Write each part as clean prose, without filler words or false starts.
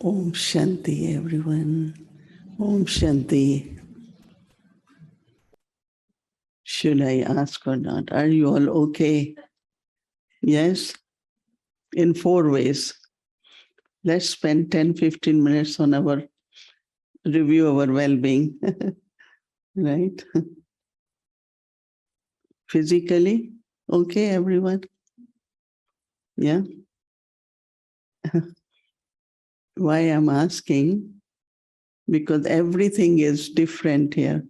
Om Shanti, everyone. Om Shanti. Should I ask or not? Are you all okay? Yes? In 4 ways. Let's spend 10-15 minutes on our review our well-being. Right? Physically, okay, everyone? Yeah? Why I'm asking? Because everything is different here.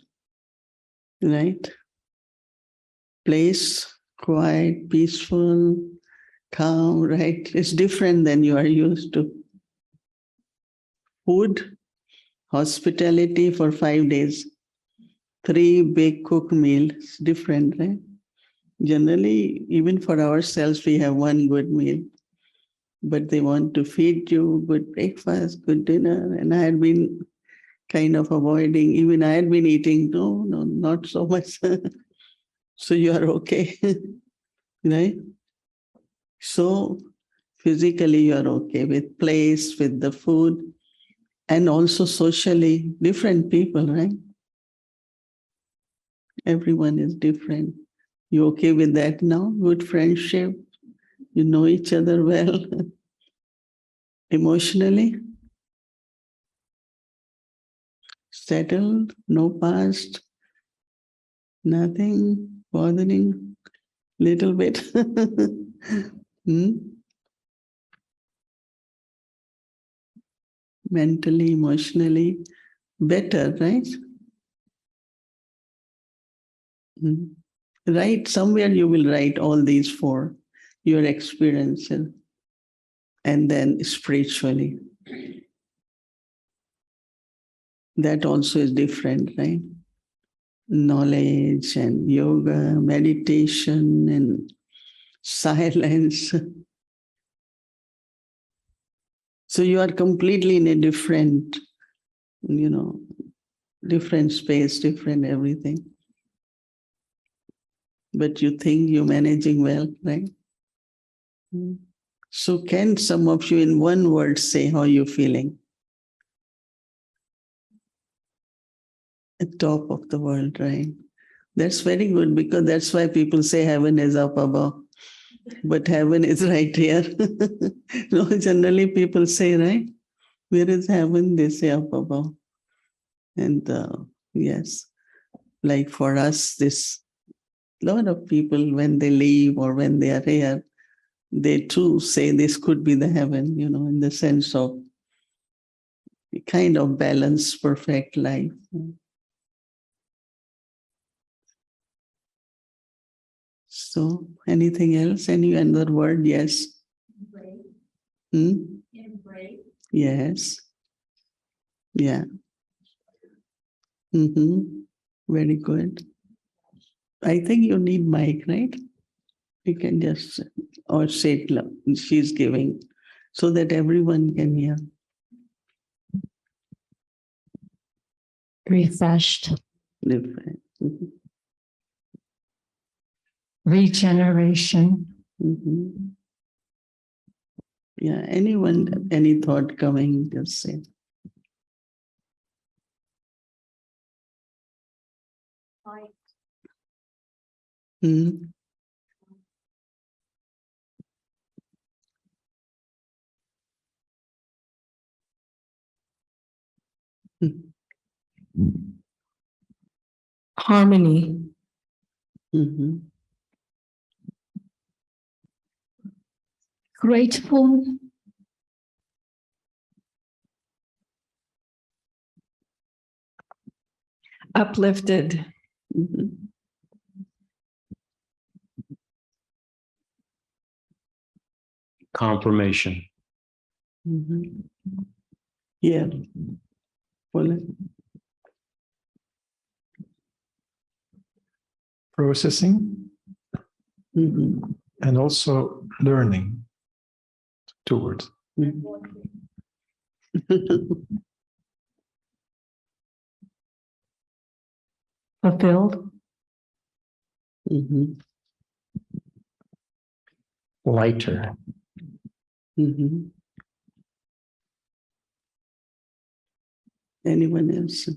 Right? Place, quiet, peaceful, calm, right? It's different than you are used to. Food, hospitality for 5 days, 3 big cooked meals, different, right? Generally, even for ourselves, we have 1 good meal, but they want to feed you good breakfast, good dinner. And I had been kind of avoiding, even I had been eating, no, not so much. So you are okay, right? So physically, you are okay with place, with the food, and also socially, different people, right? Everyone is different. You okay with that now? Good friendship? You know each other well? Emotionally? Settled? No past? Nothing bothering? Little bit? Hmm? Mentally, emotionally? Better, right? Hmm. Write somewhere you will write all these 4, your experiences, and then spiritually. That also is different, right? Knowledge and yoga, meditation and silence. So you are completely in a different, different space, different everything. But you think you're managing well, right? So can some of you in 1 word say how you're feeling? At top of the world, right? That's very good because that's why people say heaven is up above. But heaven is right here. No, generally people say, right? Where is heaven? They say up above. And yes, like for us, this lot of people, when they leave or when they are here, they too say this could be the heaven, in the sense of a kind of balanced, perfect life. So, anything else? Any other word? Yes. Embrace. Hmm? Embrace. Yes. Yeah. Very good. I think you need mic, right? You can just, or say it loud. She's giving so that everyone can hear. Refreshed. Different. Regeneration. Yeah, anyone, any thought coming, just say. Hmm? Harmony. Mm-hmm. Grateful. Uplifted. Mm-hmm. Confirmation. Mm-hmm. Yeah. Well, Processing and also learning. 2 words. Fulfilled. Lighter. Anyone else?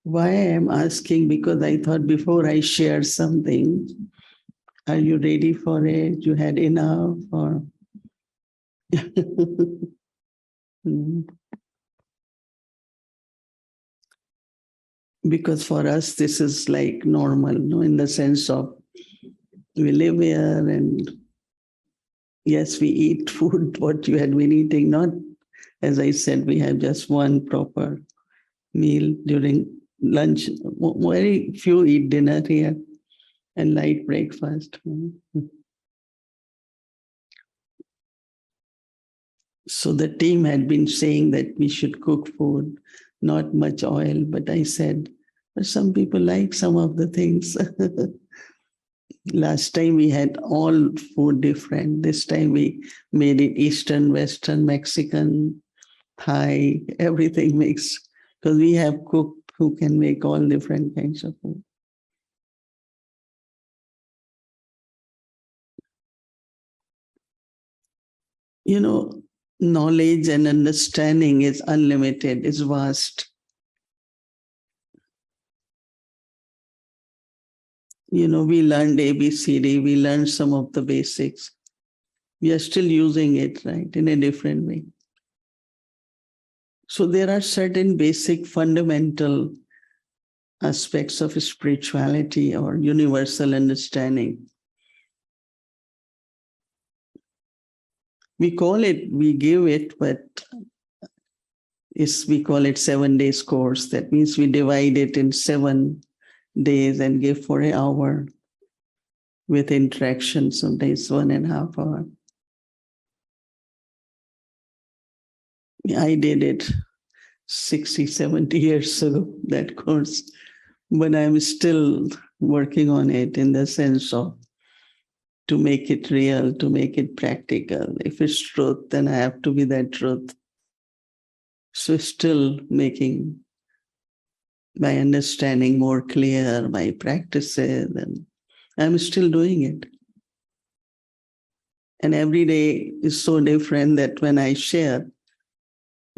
Why I am asking, because I thought before I share something, are you ready for it? You had enough or? Mm. Because for us, this is like normal, no, in the sense of we live here and yes, we eat food, what you had been eating. Not, as I said, we have just one proper meal during lunch. Very few eat dinner here and light breakfast. So the team had been saying that we should cook food, not much oil, but I said, but some people like some of the things. Last time we had all food different. This time we made it Eastern, Western, Mexican, Thai, everything mixed. Because we have cook who can make all different kinds of food. You know, knowledge and understanding is unlimited, is vast. You know, we learned ABCD, we learned some of the basics. We are still using it, right, in a different way. So there are certain basic fundamental aspects of spirituality or universal understanding. We call it, we give it, but we call it 7 days course. That means we divide it in 7 days and give for an hour with interaction, sometimes 1.5 hours. I did it 60, 70 years ago, that course, but I'm still working on it in the sense of to make it real, to make it practical. If it's truth, then I have to be that truth. So still making my understanding more clear, my practices, and I'm still doing it. And every day is so different that when I share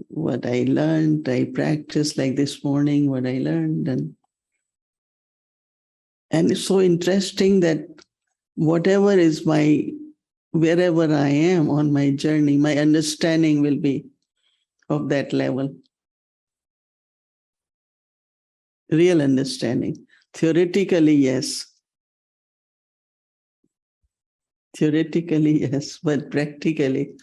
what I learned, I practice like this morning, what I learned. And it's so interesting that whatever is wherever I am on my journey, my understanding will be of that level. Real understanding. Theoretically, yes. Theoretically, yes, but practically,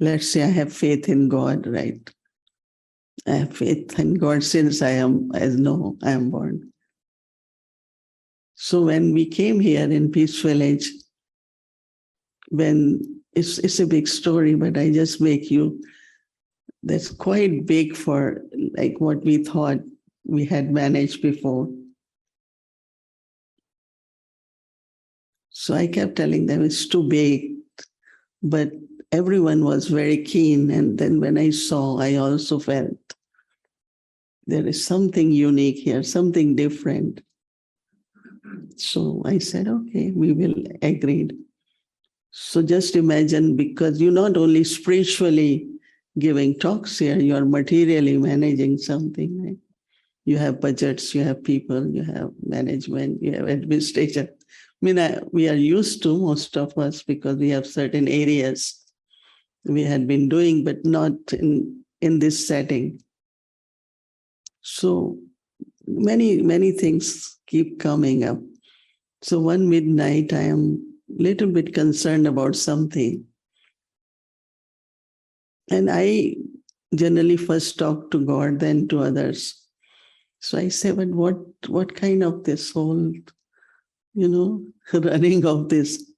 let's say I have faith in God, right? I have faith in God since I am born. So when we came here in Peace Village, when it's a big story, but I just make you, that's quite big for like what we thought we had managed before. So I kept telling them it's too big, but everyone was very keen. And then when I saw, I also felt there is something unique here, something different. So I said, okay, we will agree. So just imagine, because you're not only spiritually giving talks here, you are materially managing something, right? You have budgets, you have people, you have management, you have administration. I mean, we are used to, most of us, because we have certain areas we had been doing, but not in this setting. So many things keep coming up. So one midnight, I am a little bit concerned about something. And I generally first talk to God, then to others. So I say, but what kind of this whole, running of this?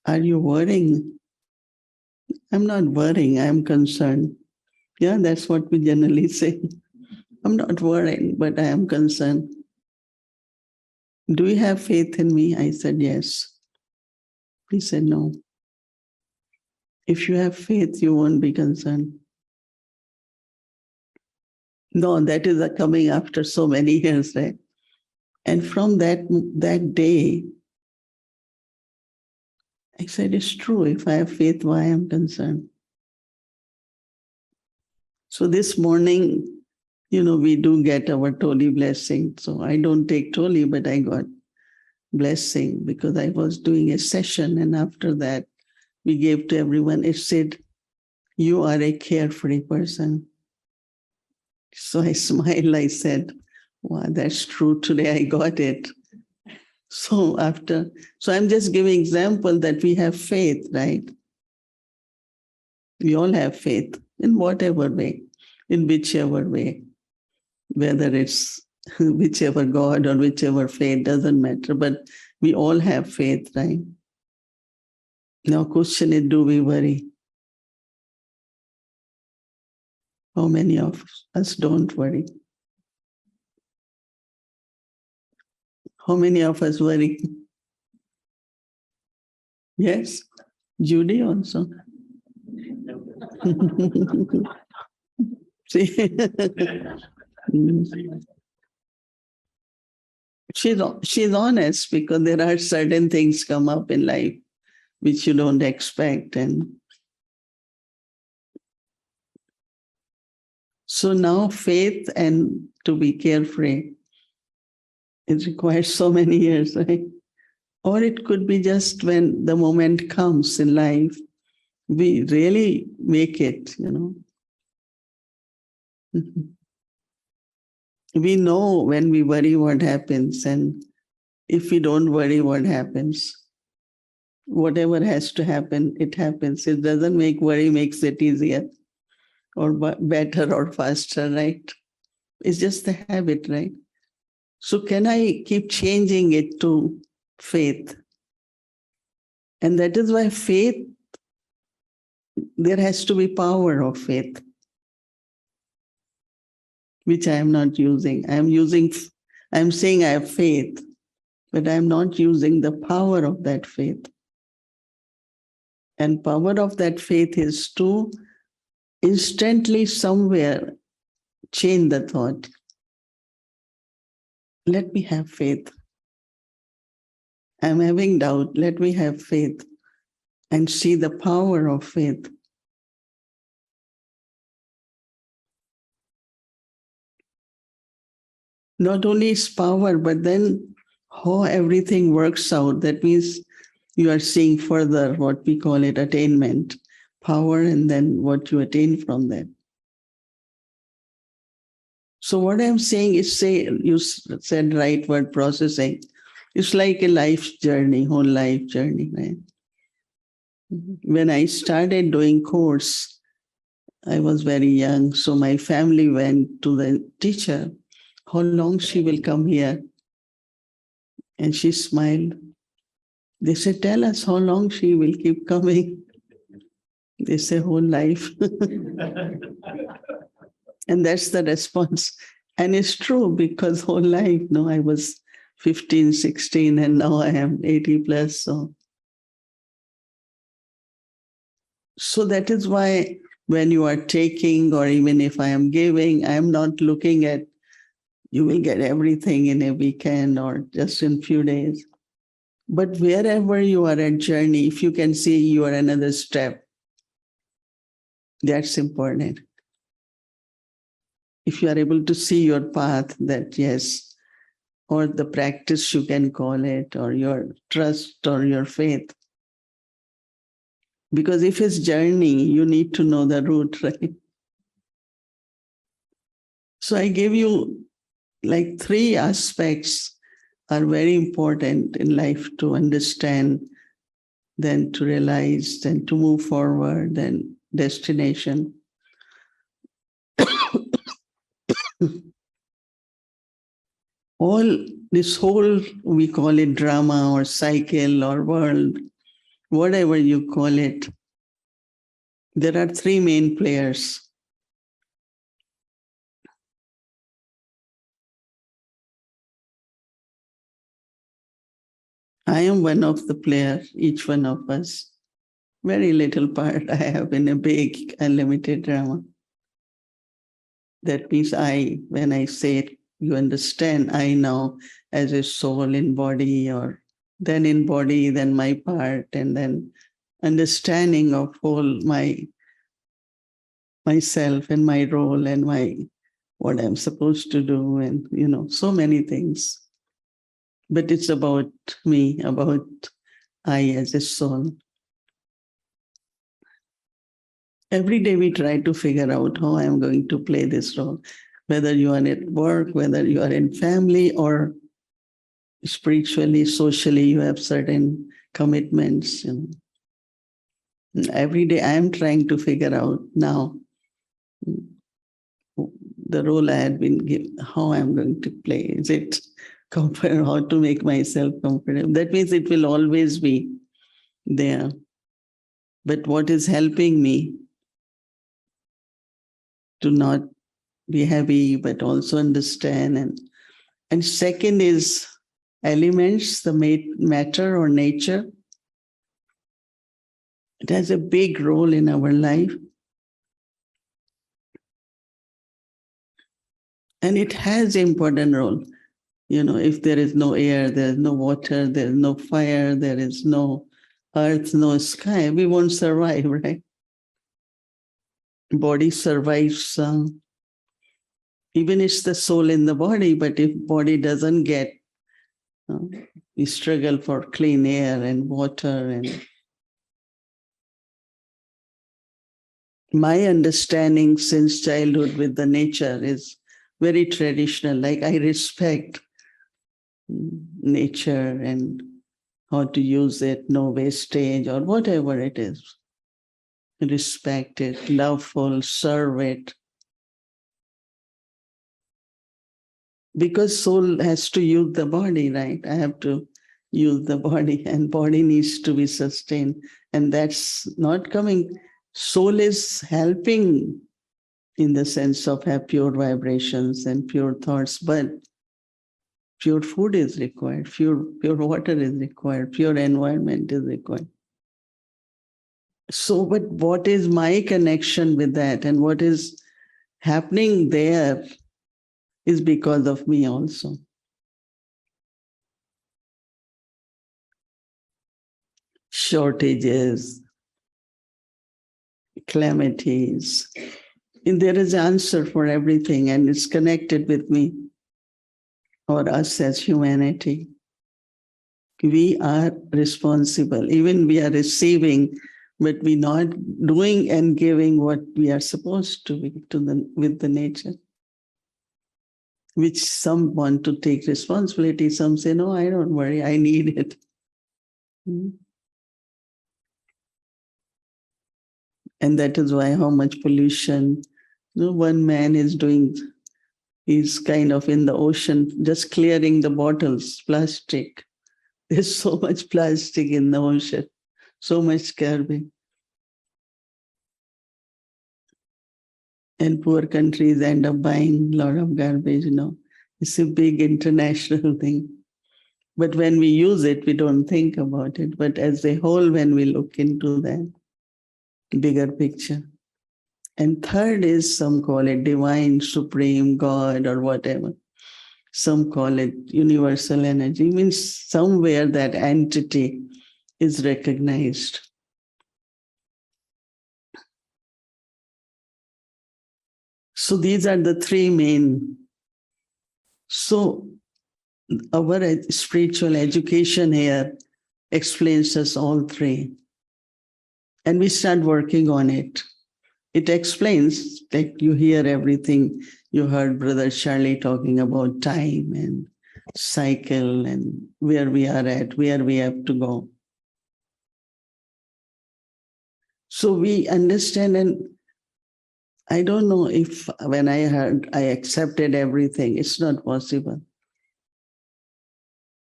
Are you worrying? I'm not worrying, I'm concerned. Yeah, that's what we generally say. I'm not worrying, but I am concerned. Do you have faith in me? I said, yes. He said, no. If you have faith, you won't be concerned. No, that is coming after so many years, right? And from that day, I said, it's true. If I have faith, why I'm concerned? So this morning, we do get our Toli blessing. So I don't take Toli, but I got blessing because I was doing a session. And after that, we gave to everyone. It said, you are a carefree person. So I smiled. I said, wow, that's true. Today I got it. So I'm just giving example that we have faith, right? We all have faith in whatever way, in whichever way, whether it's whichever God or whichever faith, doesn't matter, but we all have faith, right? Now question is, do we worry? How many of us don't worry? How many of us worry? Yes, Judy also. See? She's honest because there are certain things come up in life which you don't expect. And so now faith and to be carefree, it requires so many years, right? Or it could be just when the moment comes in life, we really make it, We know when we worry what happens, and if we don't worry what happens. Whatever has to happen, it happens. It doesn't make worry makes it easier or better or faster, right? It's just the habit, right? So can I keep changing it to faith? And that is why faith, there has to be power of faith, which I am not using. I'm saying I have faith, but I'm not using the power of that faith. And power of that faith is to instantly somewhere change the thought. Let me have faith. I'm having doubt. Let me have faith and see the power of faith. Not only its power, but then how everything works out. That means you are seeing further what we call it attainment, power, and then what you attain from that. So what I'm saying is, you said right word, processing. It's like a life journey, whole life journey, right? When I started doing course, I was very young. So my family went to the teacher, how long she will come here? And she smiled. They said, tell us how long she will keep coming. They say, whole life. And that's the response. And it's true because whole life, I was 15, 16, and now I am 80 plus. So that is why when you are taking, or even if I am giving, I am not looking at you will get everything in a weekend or just in a few days. But wherever you are at journey, if you can see you are another step, that's important. If you are able to see your path, that yes, or the practice you can call it, or your trust or your faith. Because if it's journey, you need to know the route, right? So I gave you like 3 aspects are very important in life to understand, then to realize, then to move forward, then destination. This whole, we call it drama or cycle or world, whatever you call it, there are 3 main players. I am one of the players, each one of us. Very little part I have in a big unlimited drama. That means when I say it, you understand, I now as a soul in body or then in body, then my part, and then understanding of whole myself and my role and what I'm supposed to do, and so many things. But it's about me, about I as a soul. Every day we try to figure out how I'm going to play this role, whether you are at work, whether you are in family, or spiritually, socially, you have certain commitments. Every day I'm trying to figure out now the role I had been given, how I'm going to play. Is it comfort, how to make myself comfortable? That means it will always be there. But what is helping me to not be heavy, but also understand. And second is elements, the matter or nature. It has a big role in our life. And it has an important role. If there is no air, there is no water, there is no fire, there is no earth, no sky, we won't survive, right? Body survives. Even it's the soul in the body, but if body doesn't get, we struggle for clean air and water. And my understanding since childhood with the nature is very traditional. Like I respect nature and how to use it, no wastage or whatever it is. Respect it, loveful, serve it. Because soul has to use the body, right? I have to use the body, and body needs to be sustained. And that's not coming. Soul is helping in the sense of have pure vibrations and pure thoughts, but pure food is required, pure water is required, pure environment is required. So, but what is my connection with that, and what is happening there is because of me also. Shortages, calamities, and there is an answer for everything, and it's connected with me or us as humanity. We are responsible. Even we are receiving, but we're not doing and giving what we are supposed to be with the nature. Which some want to take responsibility. Some say, no, I don't worry, I need it. And that is why how much pollution. One man is doing, he's kind of in the ocean, just clearing the bottles, plastic. There's so much plastic in the ocean, so much garbage. And poor countries end up buying a lot of garbage, It's a big international thing. But when we use it, we don't think about it. But as a whole, when we look into that bigger picture. And third is, some call it divine, supreme, God, or whatever. Some call it universal energy. It means somewhere that entity is recognized. So these are the three main. So our spiritual education here explains us all three. And we start working on it. It explains, like you hear everything. You heard Brother Charlie talking about time and cycle and where we are at, where we have to go. So we understand, and I don't know if when I heard, I accepted everything. It's not possible.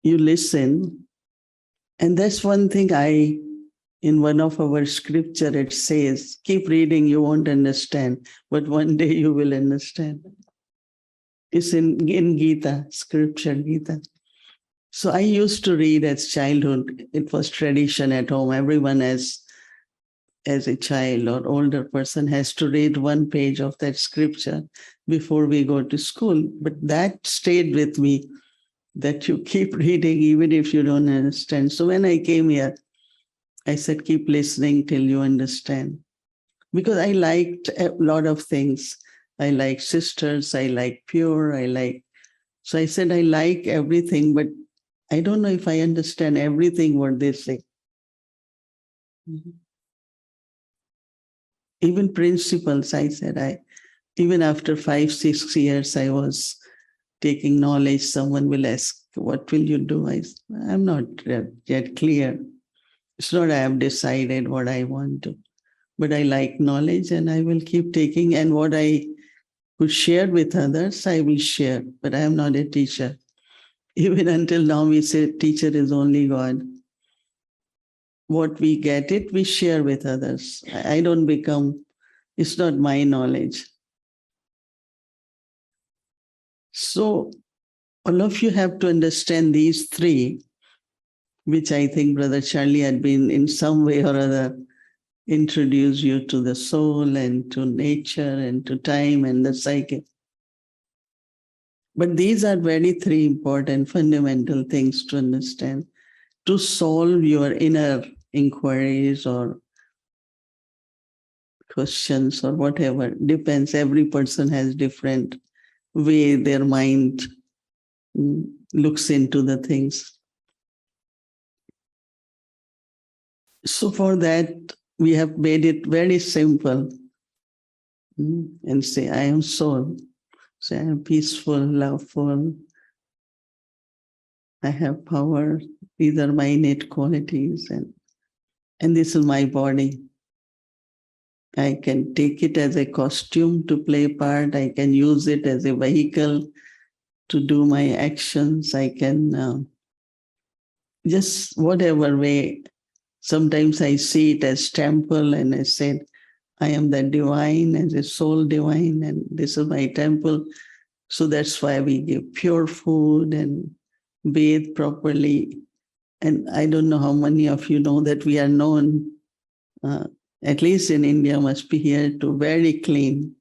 You listen, and that's one thing in one of our scripture, it says, keep reading, you won't understand, but one day you will understand. It's in Gita, scripture Gita. So I used to read as childhood. It was tradition at home. Everyone as a child or older person has to read one page of that scripture before we go to school. But that stayed with me that you keep reading even if you don't understand. So when I came here, I said, keep listening till you understand. Because I liked a lot of things. I like sisters, I like pure, so I said, I like everything, but I don't know if I understand everything what they say. Even principles, I said, even after 5-6 years, I was taking knowledge. Someone will ask, what will you do? I'm not yet clear. It's not I have decided what I want to, but I like knowledge and I will keep taking. And what I could share with others, I will share, but I am not a teacher. Even until now, we say teacher is only God. What we get it, we share with others. I don't become, it's not my knowledge. So all of you have to understand these three, which I think Brother Charlie had been in some way or other introduce you to the soul and to nature and to time and the psyche. But these are very three important fundamental things to understand to solve your inner inquiries or questions or whatever. Depends. Every person has different way their mind looks into the things. So for that, we have made it very simple and say, I am soul. Say, I am peaceful, loveful. I have power. These are my innate qualities. And this is my body. I can take it as a costume to play part. I can use it as a vehicle to do my actions. I can just whatever way. Sometimes I see it as temple and I said, I am the divine as a soul divine and this is my temple. So that's why we give pure food and bathe properly. And I don't know how many of you know that we are known, at least in India, must be here to very clean.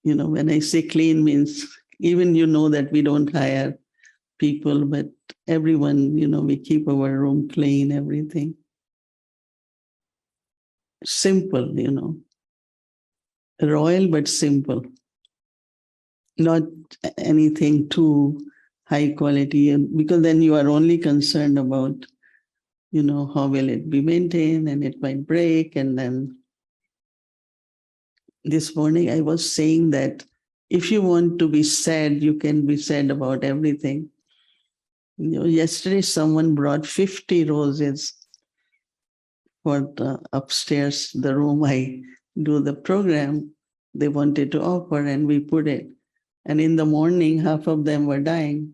You know, when I say clean means even you know that we don't hire people, but everyone, you know, we keep our room clean, everything. Simple, you know, royal but simple. Not anything too high quality, because then you are only concerned about, you know, how will it be maintained and it might break. And then this morning I was saying that if you want to be sad, you can be sad about everything. You know, yesterday someone brought 50 roses for the upstairs, the room I do the program. They wanted to offer and we put it. And in the morning, half of them were dying.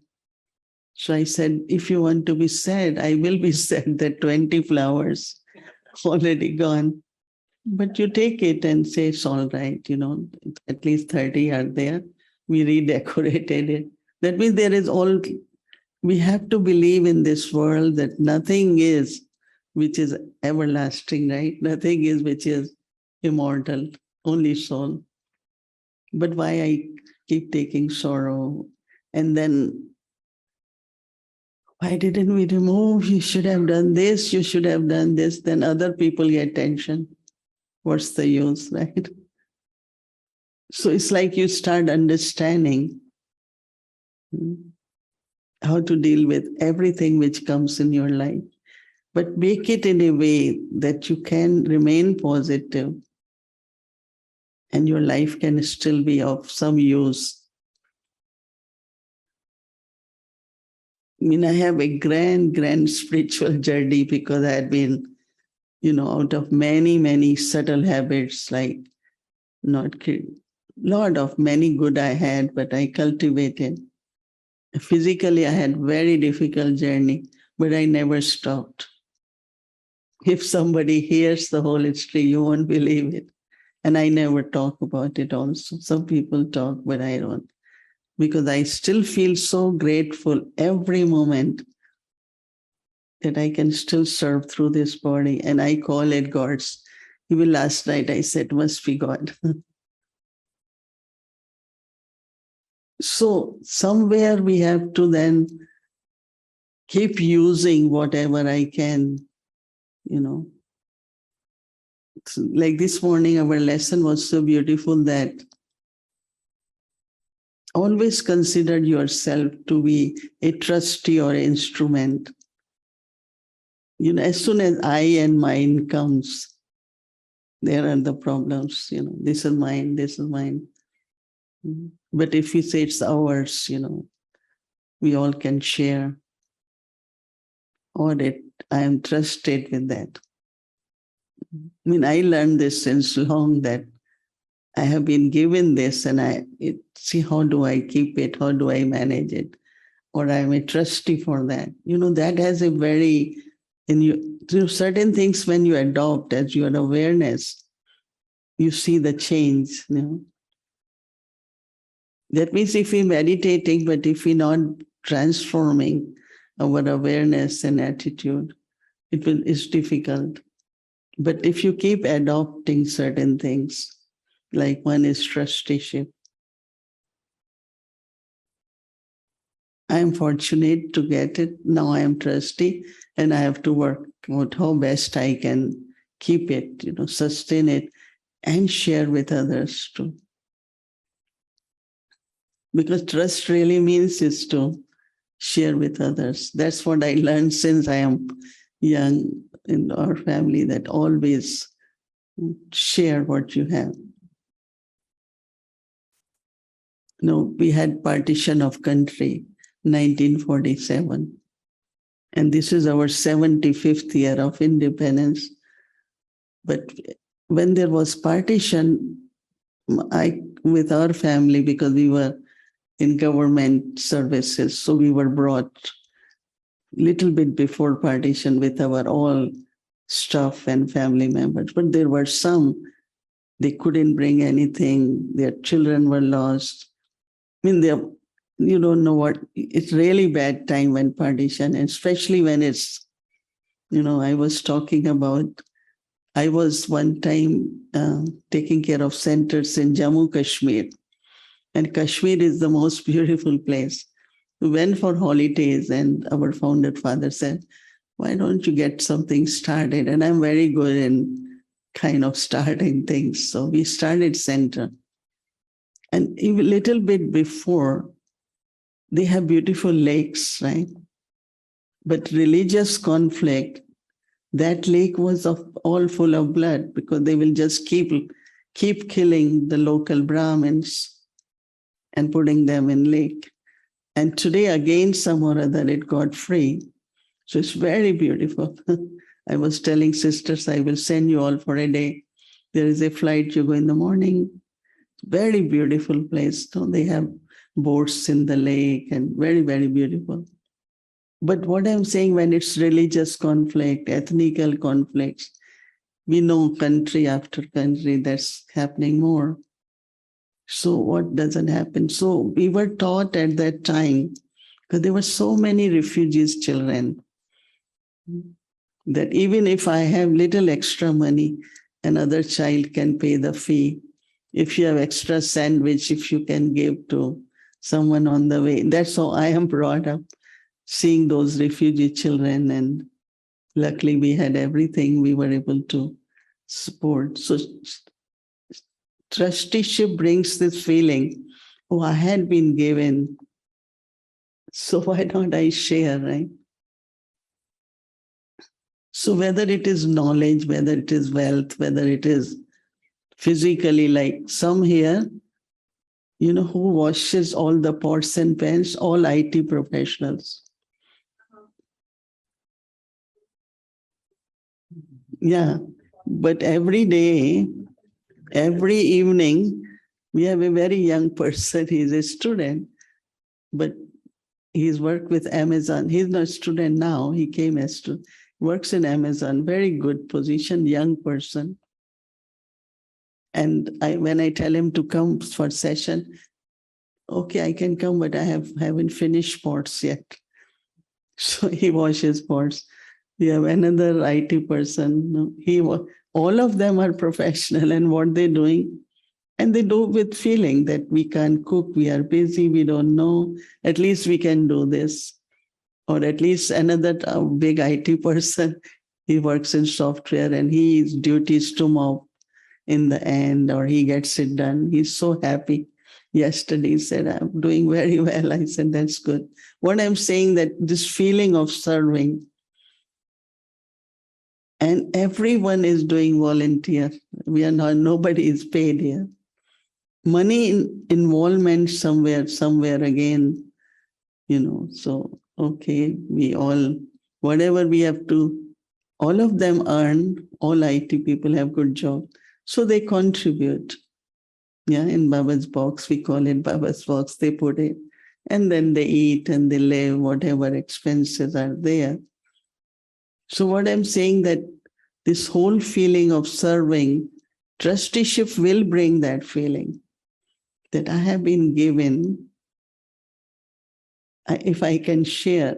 So I said, if you want to be sad, I will be sad that 20 flowers already gone. But you take it and say, it's all right, you know, at least 30 are there. We redecorated it. That means there is all, we have to believe in this world that nothing is which is everlasting, right? Nothing is which is immortal, only soul. But why I keep taking sorrow? And then why didn't we remove? You should have done this, you should have done this. Then other people get tension. What's the use, right? So it's like you start understanding how to deal with everything which comes in your life, but make it in a way that you can remain positive and your life can still be of some use. I mean, I have a grand spiritual journey because I had been, you know, out of many subtle habits, like not lot of many good I had, but I cultivated. Physically, I had very difficult journey, but I never stopped. If somebody hears the whole history, you won't believe it. And I never talk about it also. Some people talk, but I don't. Because I still feel so grateful every moment that I can still serve through this body. And I call it God's. Even last night I said, must be God. So somewhere we have to then keep using whatever I can, you know. Like this morning, our lesson was so beautiful that always consider yourself to be a trustee or instrument. You know, as soon as I and mine comes, there are the problems, you know, this is mine, this is mine. But if we say it's ours, you know, we all can share. Or I am trusted with that. I mean, I learned this since long that I have been given this and see how do I keep it? How do I manage it? Or I'm a trustee for that. You know, that has a very, certain things when you adopt as your awareness, you see the change, you know. That means if we're meditating, but if we're not transforming our awareness and attitude, it's difficult. But if you keep adopting certain things, like one is trusteeship. I am fortunate to get it. Now I am trustee and I have to work out how best I can keep it, you know, sustain it and share with others too. Because trust really means is to share with others. That's what I learned since I am young in our family, that always share what you have. You know, we had partition of country, 1947. And this is our 75th year of independence. But when there was partition, with our family, because we were in government services, so we were brought little bit before partition with our all staff and family members. But there were some, they couldn't bring anything. Their children were lost. I mean, you don't know what, it's really bad time when partition, and especially when it's, you know, I was one time taking care of centers in Jammu, Kashmir. And Kashmir is the most beautiful place. We went for holidays and our founder father said, why don't you get something started? And I'm very good in kind of starting things. So we started center. And a little bit before, they have beautiful lakes, right? But religious conflict, that lake was all full of blood because they will just keep killing the local Brahmins and putting them in lake. And today, again, some or other, it got free. So it's very beautiful. I was telling sisters, I will send you all for a day. There is a flight, you go in the morning. Very beautiful place. So they have boats in the lake and very, very beautiful. But what I'm saying, when it's religious conflict, ethnical conflicts, we know country after country that's happening more. So what doesn't happen? So we were taught at that time, because there were so many refugees children, that even if I have little extra money, another child can pay the fee. If you have extra sandwich, if you can give to someone on the way. That's how I am brought up, seeing those refugee children. And luckily we had everything we were able to support. So trusteeship brings this feeling, oh, I had been given, so why don't I share, right? So whether it is knowledge, whether it is wealth, whether it is physically, like some here, you know, who washes all the pots and pans, all IT professionals. Yeah, but every day, every evening, we have a very young person. He's a student, but he's worked with Amazon. He's not a student now. He came as to works in Amazon. Very good position, young person. And when I tell him to come for session, okay, I can come, but I haven't finished pots yet. So he washes pots. We have another IT person. All of them are professional, and what they're doing, And they do with feeling that we can't cook, we are busy, we don't know, at least we can do this. Or at least another big IT person, he works in software and his duty is to mop in the end, or he gets it done. He's so happy. Yesterday he said, I'm doing very well. I said, that's good. What I'm saying that this feeling of serving, and everyone is doing volunteer. We are not, nobody is paid here. Money involvement somewhere again, so, okay, we all, whatever we have to, all of them earn, all IT people have good job. So they contribute. Yeah, in Baba's box, we call it Baba's box, they put it. And then they eat and they live, whatever expenses are there. So what I'm saying that this whole feeling of serving, trusteeship will bring that feeling that I have been given, if I can share.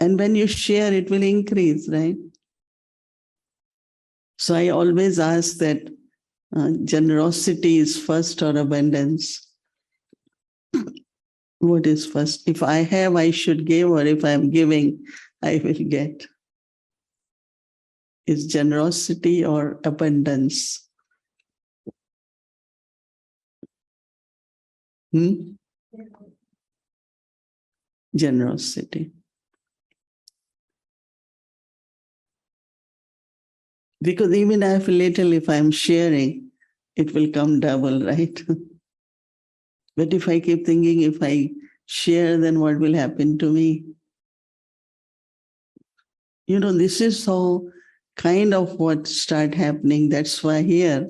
And when you share, it will increase, right? So I always ask that generosity is first or abundance? What is first? If I have, I should give, or if I'm giving, I will get. Is generosity or abundance? Generosity. Because even I have little, if I'm sharing, it will come double, right? But if I keep thinking, if I share, then what will happen to me? This is how kind of what start happening. That's why here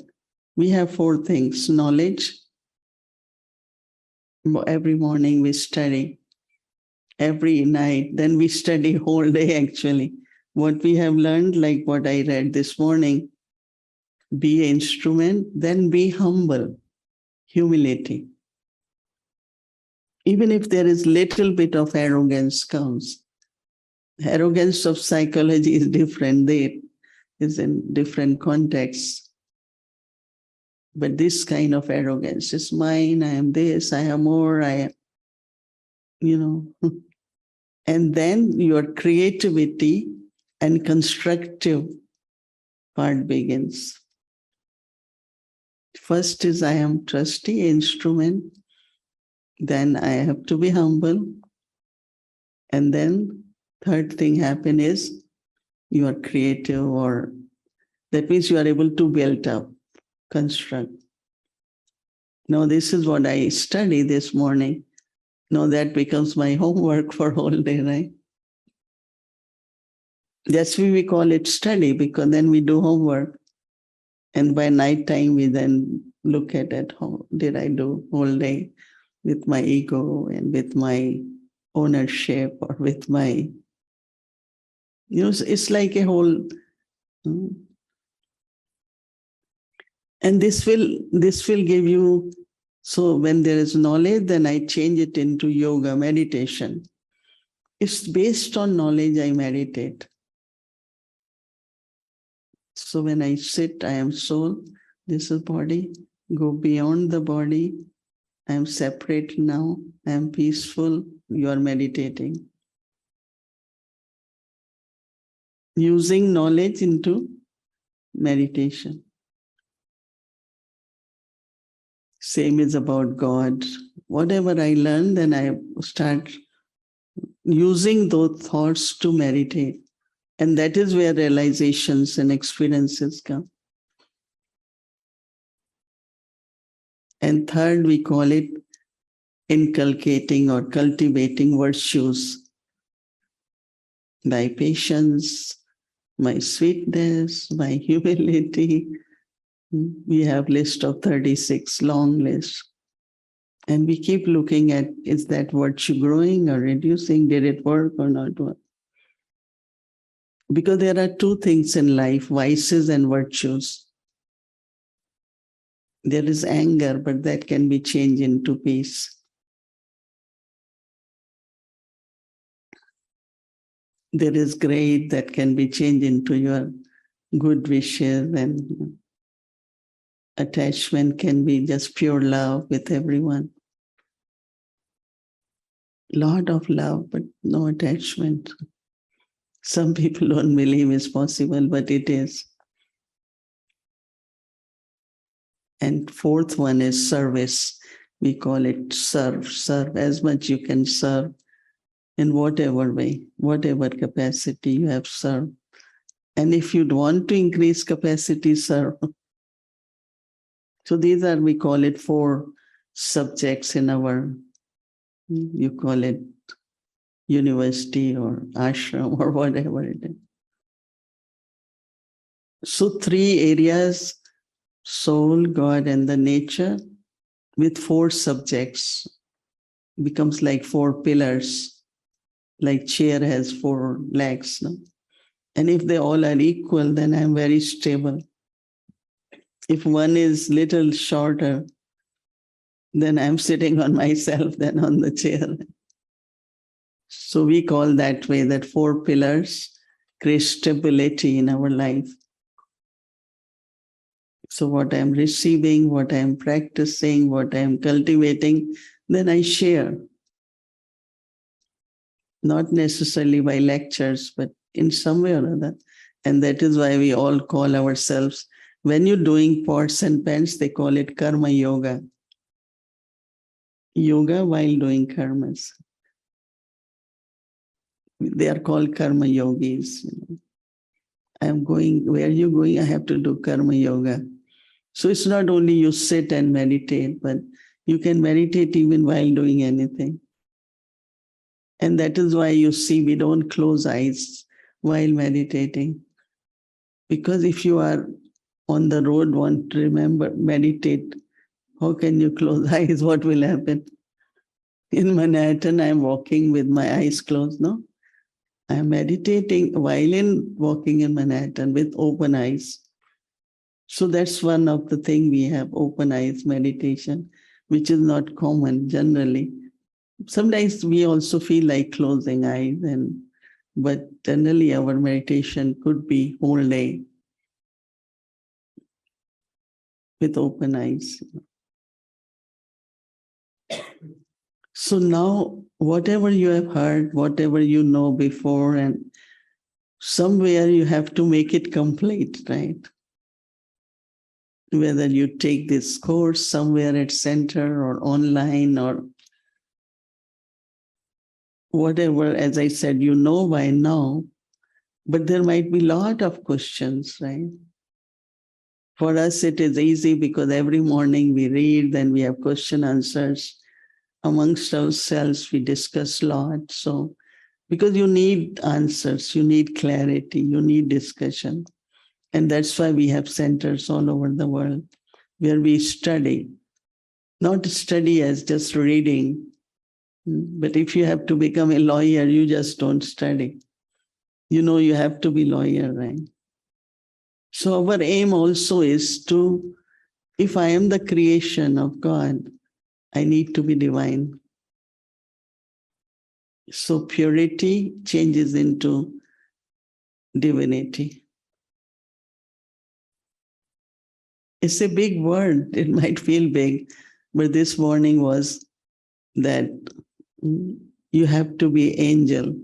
we have 4 things. Knowledge. Every morning we study. Every night, then we study whole day actually. What we have learned, like what I read this morning, be an instrument, then be humble, humility. Even if there is little bit of arrogance comes, arrogance of psychology is different. They is in different contexts. But this kind of arrogance is mine, I am this, I am more, I am, And then your creativity and constructive part begins. First is I am trustee, instrument. Then I have to be humble. And then third thing happen is you are creative, or that means you are able to build up, construct. Now this is what I study this morning. Now that becomes my homework for whole day, right? That's why we call it study, because then we do homework. And by night time, we then look at it, how did I do whole day with my ego and with my ownership, or with my, it's like a whole, and this will give you, so when there is knowledge, then I change it into yoga, meditation. It's based on knowledge, I meditate. So when I sit, I am soul, this is body, go beyond the body. I am separate now, I am peaceful, you are meditating. Using knowledge into meditation. Same is about God. Whatever I learn, then I start using those thoughts to meditate. And that is where realizations and experiences come. And third, we call it inculcating or cultivating virtues. My patience, my sweetness, my humility. We have list of 36, long list. And we keep looking at, is that virtue growing or reducing? Did it work or not work? Because there are 2 things in life, vices and virtues. There is anger, but that can be changed into peace. There is greed that can be changed into your good wishes. And Attachment can be just pure love with everyone. Lot of love, but no attachment. Some people don't believe it's possible, but it is. And fourth one is service. We call it serve. Serve as much you can serve in whatever way, whatever capacity you have served. And if you'd want to increase capacity, serve. So these are, we call it 4 subjects in our, you call it university or ashram or whatever it is. So 3 areas, soul, God, and the nature, with 4 subjects, becomes like 4 pillars, like chair has 4 legs. No? And if they all are equal, then I'm very stable. If one is little shorter, then I'm sitting on myself than on the chair. So we call that way that 4 pillars create stability in our life. So what I'm receiving, what I'm practicing, what I'm cultivating, then I share. Not necessarily by lectures, but in some way or other. And that is why we all call ourselves, when you're doing pots and pans, they call it karma yoga. Yoga while doing karmas. They are called karma yogis. I'm going, where are you going? I have to do karma yoga. So it's not only you sit and meditate, but you can meditate even while doing anything. And that is why you see we don't close eyes while meditating. Because if you are on the road, want to remember, meditate, how can you close eyes? What will happen? In Manhattan, I'm walking with my eyes closed, no? I'm meditating while walking in Manhattan with open eyes. So that's one of the things we have, open eyes meditation, which is not common generally. Sometimes we also feel like closing eyes, but generally our meditation could be whole day with open eyes. So now, whatever you have heard, whatever you know before, and somewhere you have to make it complete, right? Whether you take this course somewhere at center or online or whatever, as I said, you know by now, but there might be a lot of questions, right? For us, it is easy because every morning we read, then we have question answers. Amongst ourselves, we discuss a lot. So, because you need answers, you need clarity, you need discussion. And that's why we have centers all over the world where we study, not study as just reading. But if you have to become a lawyer, you just don't study. You know you have to be lawyer, right? So our aim also is to, if I am the creation of God, I need to be divine. So purity changes into divinity. It's a big word. It might feel big, but this warning was that you have to be angel.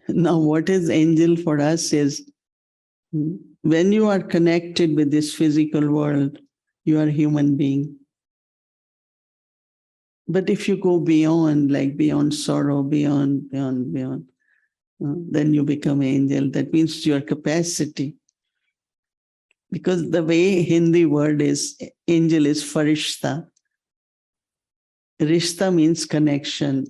Now, what is angel for us is when you are connected with this physical world, you are a human being. But if you go beyond, like beyond sorrow, beyond, then you become angel. That means your capacity. Because the way Hindi word is, angel is farishta. Rishta means connection.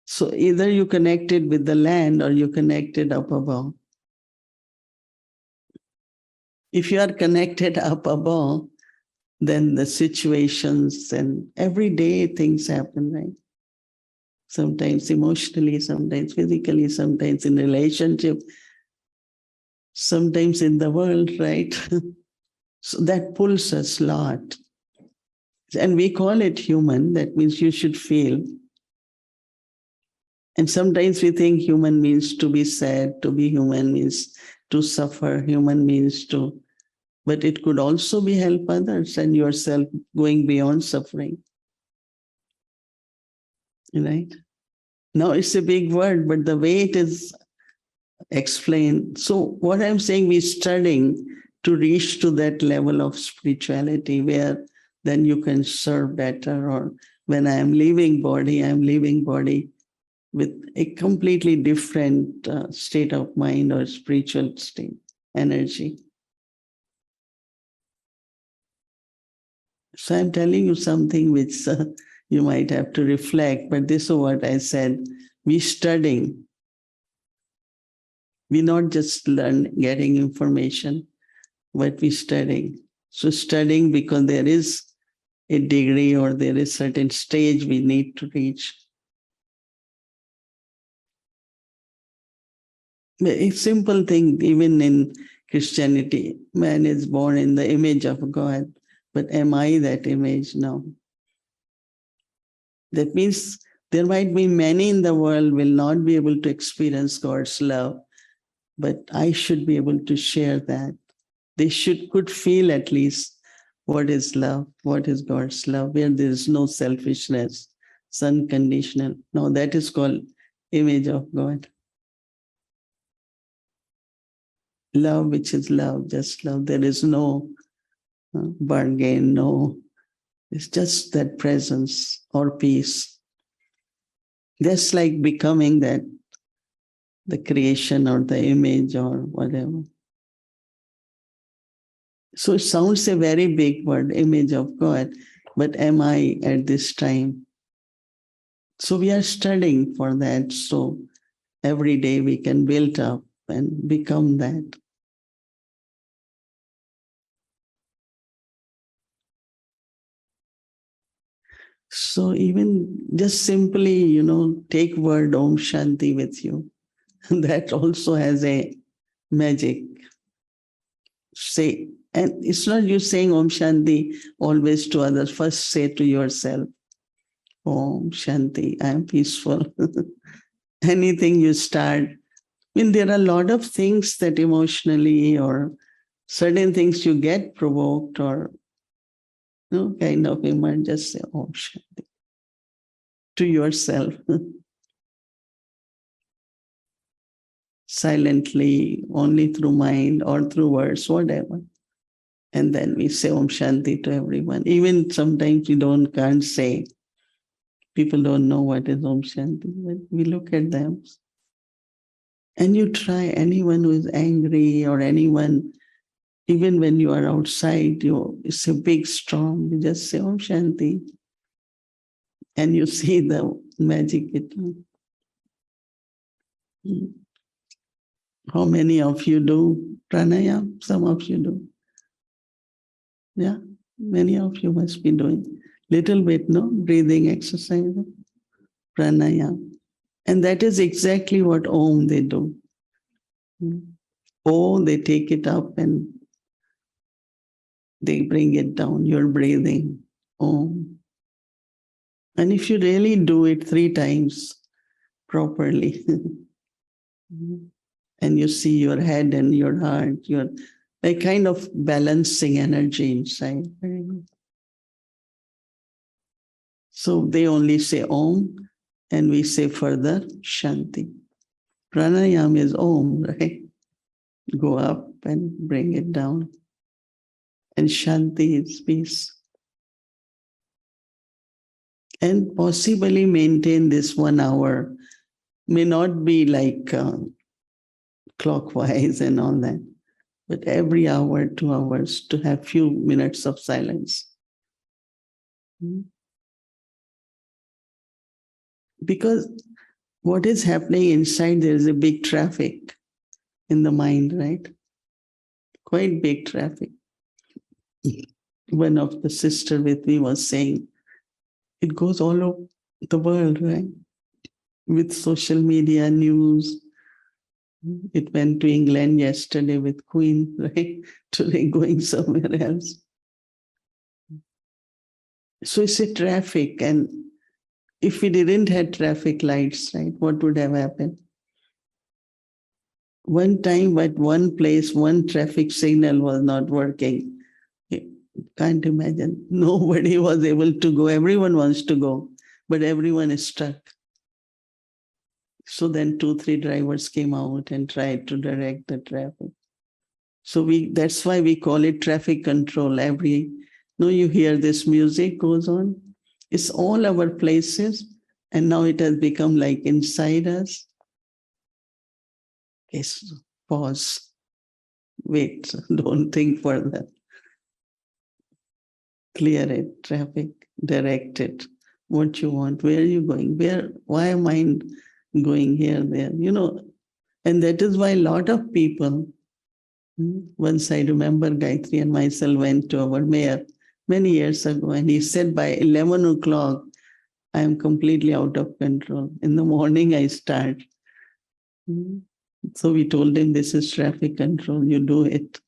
So either you connected with the land or you connected up above. If you are connected up above, then the situations and everyday things happen, right? Sometimes emotionally, sometimes physically, sometimes in relationship, sometimes in the world, right? So that pulls us a lot. And we call it human. That means you should feel. And sometimes we think human means to be sad, to be human means to suffer, human means to but it could also be help others and yourself going beyond suffering. Right? Now it's a big word, but the way it is explained. So what I'm saying, we're studying to reach to that level of spirituality where then you can serve better. Or when I am leaving body with a completely different state of mind or spiritual state, energy. So I'm telling you something which you might have to reflect, but this is what I said. We studying. We not just getting information, but we studying. So studying because there is a degree or there is certain stage we need to reach. A simple thing, even in Christianity, man is born in the image of God. But am I that image now? That means there might be many in the world will not be able to experience God's love, but I should be able to share that. They could feel at least what is love, what is God's love, where there is no selfishness, it's unconditional. No, that is called image of God. Love, which is love, just love. There is no bargain, no. It's just that presence or peace. Just like becoming that, the creation or the image or whatever. So it sounds a very big word, image of God, but am I at this time? So we are studying for that. So every day we can build up and become that. So even just simply, take word Om Shanti with you. That also has a magic. Say, and it's not you saying Om Shanti always to others. First say to yourself, Om Shanti, I am peaceful. Anything you start. I mean, there are a lot of things that emotionally or certain things you get provoked or kind of you might just say Om Shanti to yourself. Silently, only through mind or through words, whatever. And then we say Om Shanti to everyone. Even sometimes we can't say. People don't know what is Om Shanti, but we look at them. And you try anyone who is angry or anyone, even when you are outside, it's a big storm. You just say Om Shanti. And you see the magic it. How many of you do pranayam? Some of you do. Yeah, many of you must be doing little bit, no? Breathing exercise, pranayam. And that is exactly what Om they do. Oh, they take it up and they bring it down. You're breathing. Om. And if you really do it 3 times properly, and you see your head and your heart, you're a kind of balancing energy inside. Very good. So they only say Om, and we say further Shanti. Pranayam is Om, right? Go up and bring it down. And Shanti is peace. And possibly maintain this 1 hour. May not be like clockwise and all that, but every hour, 2 hours to have few minutes of silence. Because what is happening inside, there is a big traffic in the mind, right? Quite big traffic. One of the sister with me was saying, it goes all over the world, right? With social media, news. It went to England yesterday with Queen, right? Today going somewhere else. So it's a traffic. And if we didn't have traffic lights, right, what would have happened? One time at one place, one traffic signal was not working. Can't imagine. Nobody was able to go. Everyone wants to go, but everyone is stuck. So then 2, 3 drivers came out and tried to direct the traffic. So that's why we call it traffic control. You hear this music goes on. It's all our places. And now it has become like inside us. Yes, pause. Wait, don't think further. Clear it, traffic, direct it. What you want, where are you going? Why am I going here, there? And that is why a lot of people, once I remember Gayatri and myself went to our mayor many years ago, and he said by 11 o'clock, I am completely out of control. In the morning, I start. So we told him, this is traffic control, you do it.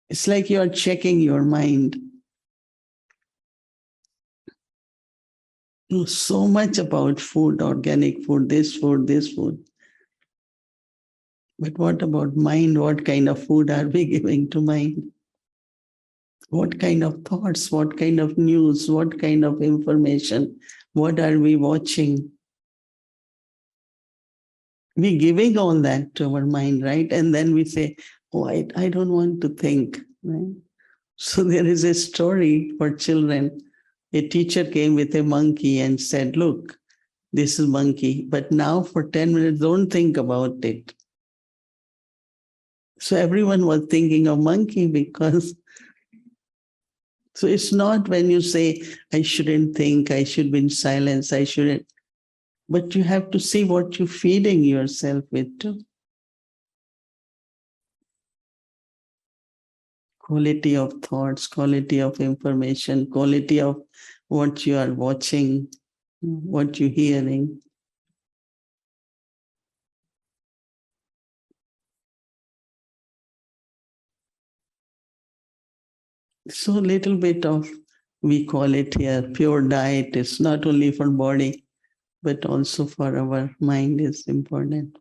It's like you are checking your mind. So much about food, organic food, this food, this food. But what about mind? What kind of food are we giving to mind? What kind of thoughts? What kind of news? What kind of information? What are we watching? We giving all that to our mind, right? And then we say, oh, I don't want to think, right? So there is a story for children. A teacher came with a monkey and said, look, this is monkey, but now for 10 minutes, don't think about it. So everyone was thinking of monkey because, so it's not when you say, I shouldn't think, I should be in silence, I shouldn't, but you have to see what you're feeding yourself with too. Quality of thoughts, quality of information, quality of what you are watching, what you're hearing. So a little bit of, we call it here, pure diet. It's not only for body, but also for our mind is important.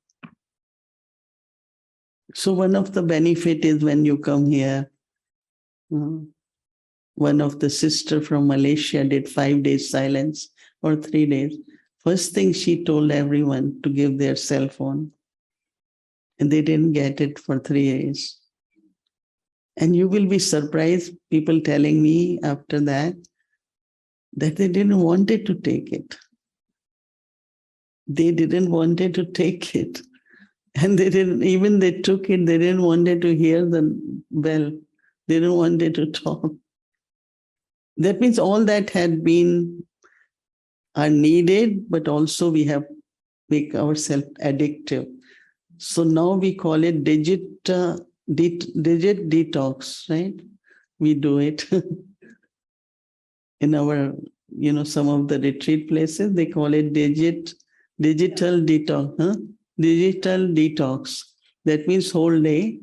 So one of the benefit is when you come here, one of the sister from Malaysia did 5 days silence or 3 days. First thing she told everyone to give their cell phone. And they didn't get it for 3 days. And you will be surprised, people telling me after that they didn't want it to take it. They didn't want it to take it. And they took it, they didn't want it to hear the bell. They didn't want it to talk. That means all that are needed, but also we have make ourselves addictive. So now we call it digit detox, right? We do it in our, some of the retreat places, they call it digital detox, digital detox. That means whole day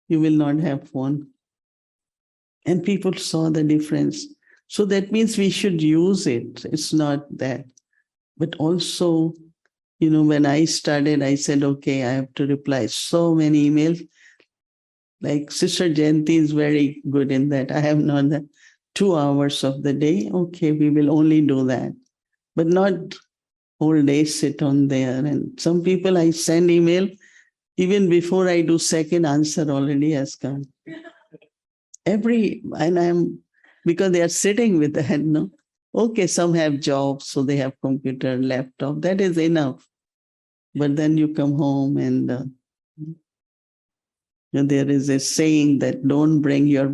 you will not have phone. And people saw the difference. So that means we should use it. It's not that. But also, when I started, I said, okay, I have to reply so many emails. Like Sister Jayanti is very good in that. I have not that 2 hours of the day. Okay, we will only do that. But not whole day sit on there. And some people I send email, even before I do second answer already has come. Because they are sitting with that, no? Okay, some have jobs, so they have computer, laptop. That is enough. But then you come home and there is a saying that don't bring your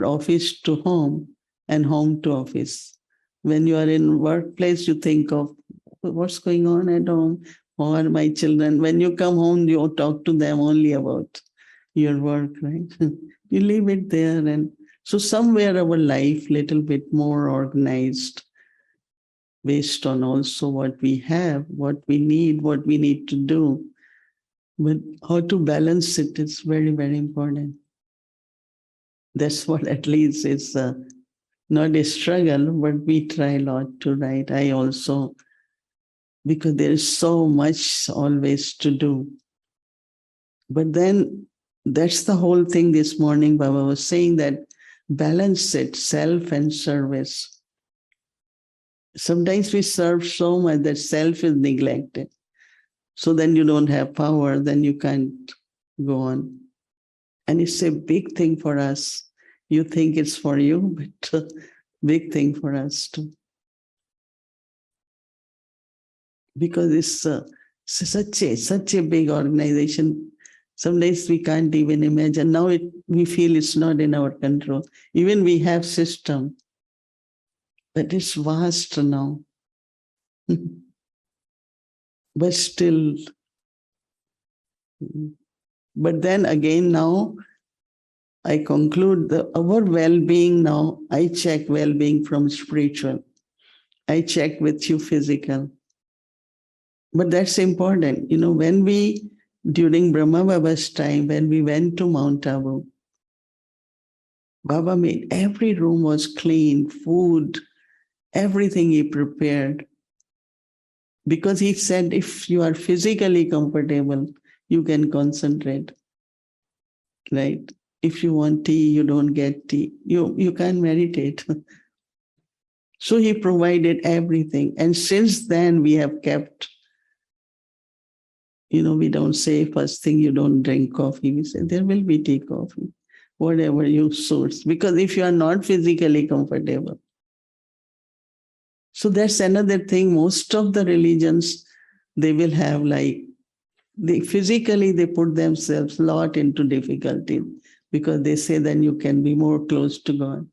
office to home and home to office. When you are in workplace, you think of what's going on at home, how are my children. When you come home, you talk to them only about your work, right? You leave it there. And so somewhere our life little bit more organized based on also what we have, what we need to do. But how to balance it is very, very important. That's what at least is not a struggle, but we try a lot to write. I also because there is so much always to do. But then that's the whole thing this morning. Baba was saying that balance it, self and service. Sometimes we serve so much that self is neglected. So then you don't have power, then you can't go on. And it's a big thing for us. You think it's for you, but big thing for us too. Because it's such a big organization. Some days we can't even imagine. Now we feel it's not in our control. Even we have system, but it's vast now. But still, but then again now, I conclude our well-being now, I check well-being from spiritual. I check with you physical. But that's important. You know, when we, during Brahma Baba's time, when we went to Mount Abu, Baba made every room was clean, food, everything he prepared. Because he said, if you are physically comfortable, you can concentrate, right? If you want tea, you don't get tea. You can't meditate. So he provided everything. And since then, we have kept, you know, we don't say first thing you don't drink coffee. We say there will be tea, coffee, whatever you source. Because if you are not physically comfortable. So that's another thing. Most of the religions, they will have like, they physically, they put themselves a lot into difficulty because they say then you can be more close to God.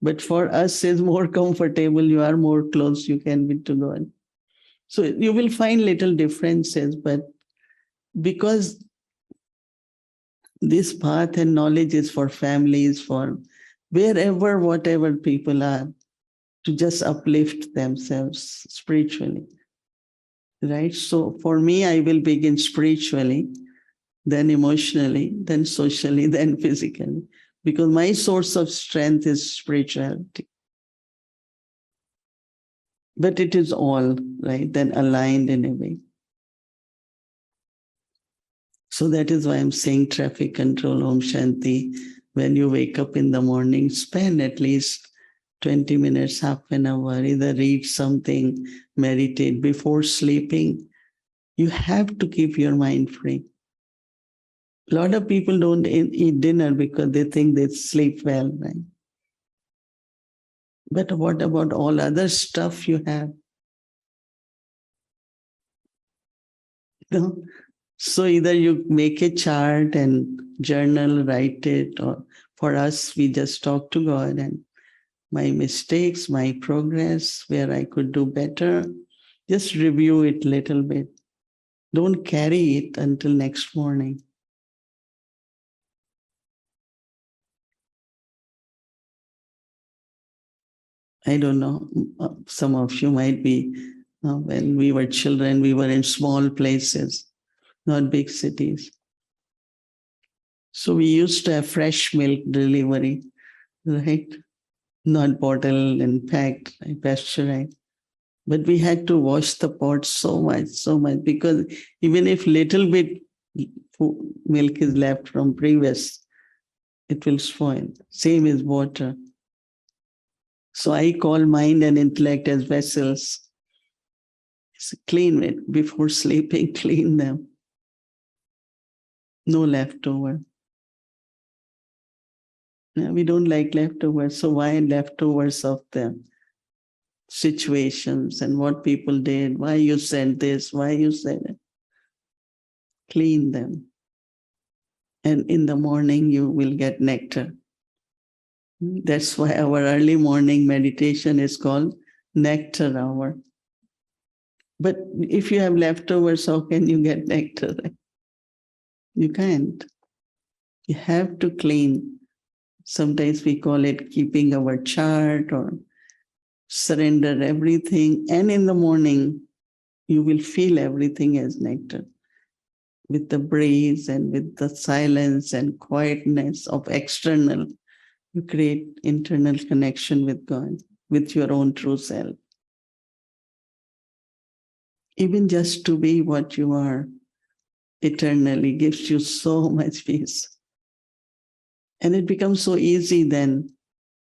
But for us, it's more comfortable. You are more close, you can be to God. So you will find little differences, but because this path and knowledge is for families, for wherever, whatever people are, to just uplift themselves spiritually, right? So for me, I will begin spiritually, then emotionally, then socially, then physically, because my source of strength is spirituality. But it is all, right, then aligned in a way. So that is why I'm saying traffic control, Om Shanti. When you wake up in the morning, spend at least 20 minutes, half an hour, either read something, meditate before sleeping. You have to keep your mind free. A lot of people don't eat dinner because they think they sleep well, right? But what about all other stuff you have? You know? So either you make a chart and journal, write it, or for us, we just talk to God and my mistakes, my progress, where I could do better, just review it a little bit. Don't carry it until next morning. I don't know, some of you might be, when we were children, we were in small places, not big cities. So we used to have fresh milk delivery, right? Not bottled and packed, pasteurized. But we had to wash the pot so much, because even if little bit milk is left from previous, it will spoil. Same as water. So I call mind and intellect as vessels. So clean it before sleeping, clean them. No leftover. Yeah, we don't like leftovers. So why leftovers of the situations and what people did? Why you said this? Why you said it? Clean them. And in the morning, you will get nectar. That's why our early morning meditation is called nectar hour. But if you have leftovers, how can you get nectar? You can't. You have to clean. Sometimes we call it keeping our chart or surrender everything. And in the morning, you will feel everything as nectar. With the breeze and with the silence and quietness of external, you create internal connection with God, with your own true self. Even just to be what you are eternally gives you so much peace. And it becomes so easy then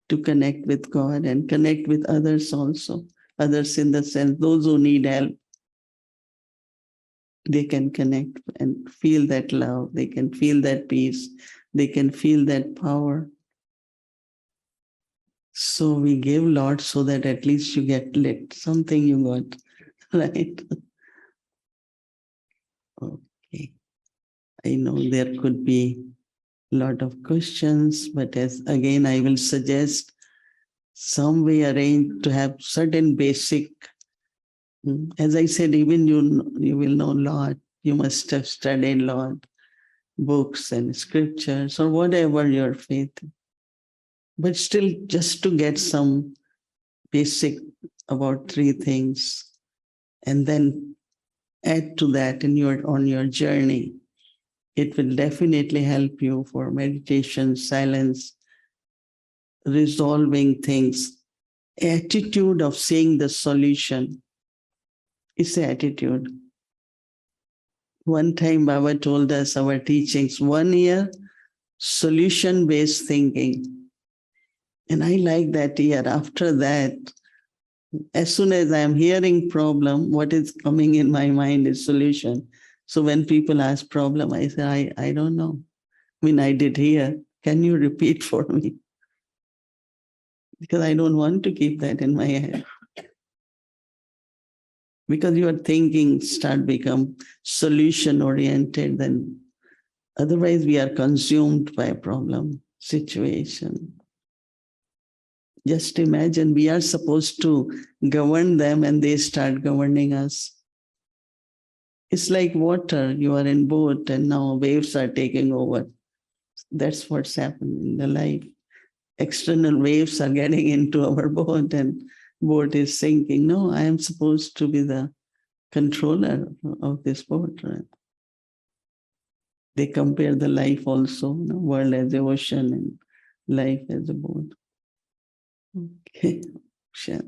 to connect with God and connect with others also. Others in the sense, those who need help, they can connect and feel that love. They can feel that peace. They can feel that power. So we give Lord so that at least you get lit. Something you got, right? Okay. I know there could be a lot of questions, but as again, I will suggest some way arrange to have certain basic. As I said, even you will know a lot. You must have studied a lot, books and scriptures or whatever your faith. But still, just to get some basic about three things, and then add to that on your journey. It will definitely help you for meditation, silence, resolving things. Attitude of seeing the solution is the attitude. One time Baba told us our teachings, 1 year, solution-based thinking. And I like that year. After that, as soon as I'm hearing problem, what is coming in my mind is solution. So when people ask problem, I say, I don't know. I mean, I did hear. Can you repeat for me? Because I don't want to keep that in my head. Because your thinking start become solution oriented, then otherwise we are consumed by a problem situation. Just imagine we are supposed to govern them and they start governing us. It's like water. You are in boat and now waves are taking over. That's what's happened in the life. External waves are getting into our boat and boat is sinking. No, I am supposed to be the controller of this boat. Right? They compare the life also, world as the ocean and life as a boat. Okay, sure.